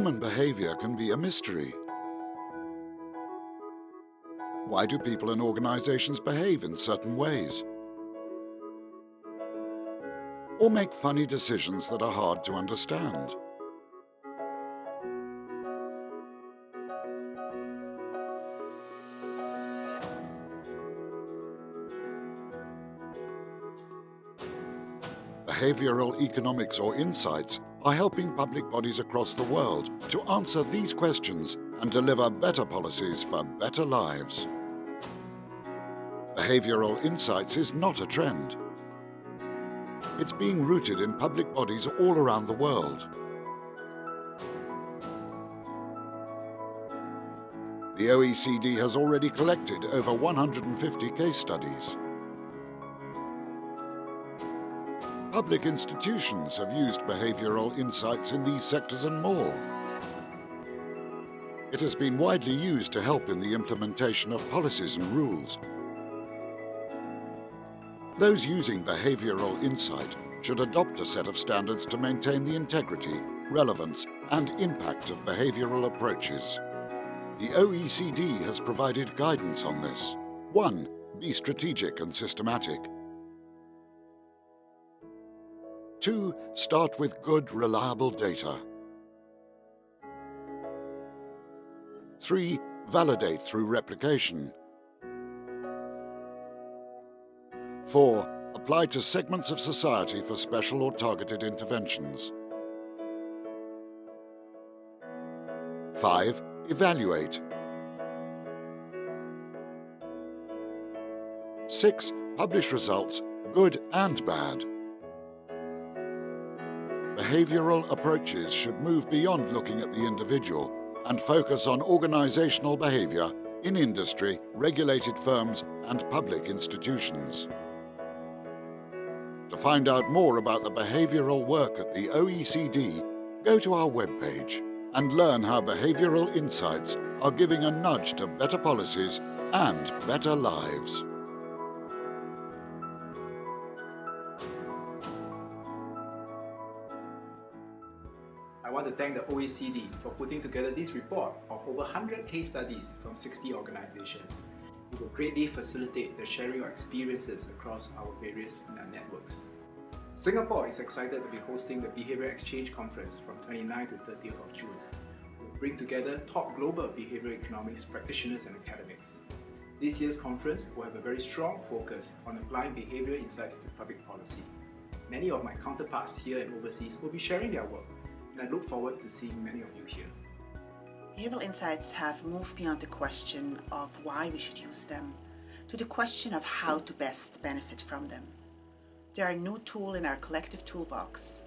Human behaviour can be a mystery. Why do people and organisations behave in certain ways? Or make funny decisions that are hard to understand? Behavioural economics or insights are helping public bodies across the world to answer these questions and deliver better policies for better lives. Behavioural insights is not a trend. It's being rooted in public bodies all around the world. The OECD has already collected over 150 case studies. Public institutions have used behavioural insights in these sectors and more. It has been widely used to help in the implementation of policies and rules. Those using behavioural insight should adopt a set of standards to maintain the integrity, relevance and impact of behavioural approaches. The OECD has provided guidance on this. 1. Be strategic and systematic. 2. Start with good, reliable data. 3. Validate through replication. 4. Apply to segments of society for special or targeted interventions. 5. Evaluate. 6. Publish results, good and bad. Behavioural approaches should move beyond looking at the individual and focus on organisational behaviour in industry, regulated firms and public institutions. To find out more about the behavioural work at the OECD, go to our webpage and learn how behavioural insights are giving a nudge to better policies and better lives. I want to thank the OECD for putting together this report of over 100 case studies from 60 organisations. It will greatly facilitate the sharing of experiences across our various networks. Singapore is excited to be hosting the Behavioural Exchange Conference from 29th to 30th of June. We'll bring together top global behavioural economics practitioners and academics. This year's conference will have a very strong focus on applying behavioural insights to public policy. Many of my counterparts here and overseas will be sharing their work, and I look forward to seeing many of you here. Behavioural insights have moved beyond the question of why we should use them to the question of how to best benefit from them. They are a new tool in our collective toolbox,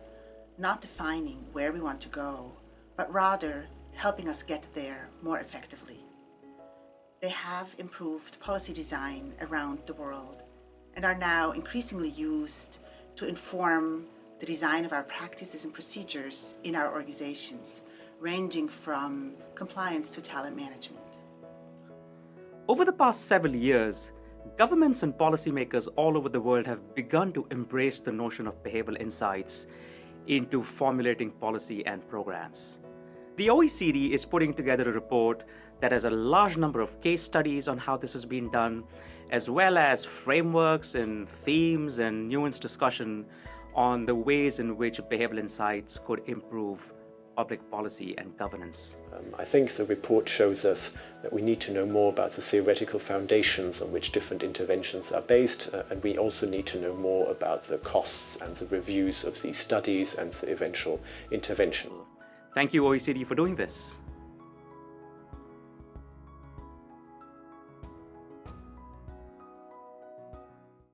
not defining where we want to go, but rather helping us get there more effectively. They have improved policy design around the world and are now increasingly used to inform the design of our practices and procedures in our organizations, ranging from compliance to talent management. Over the past several years, governments and policymakers all over the world have begun to embrace the notion of behavioral insights into formulating policy and programs. The OECD is putting together a report that has a large number of case studies on how this has been done, as well as frameworks and themes and nuanced discussion on the ways in which behavioral insights could improve public policy and governance. I think the report shows us that we need to know more about the theoretical foundations on which different interventions are based, and we also need to know more about the costs and the reviews of these studies and the eventual interventions. Thank you, OECD, for doing this.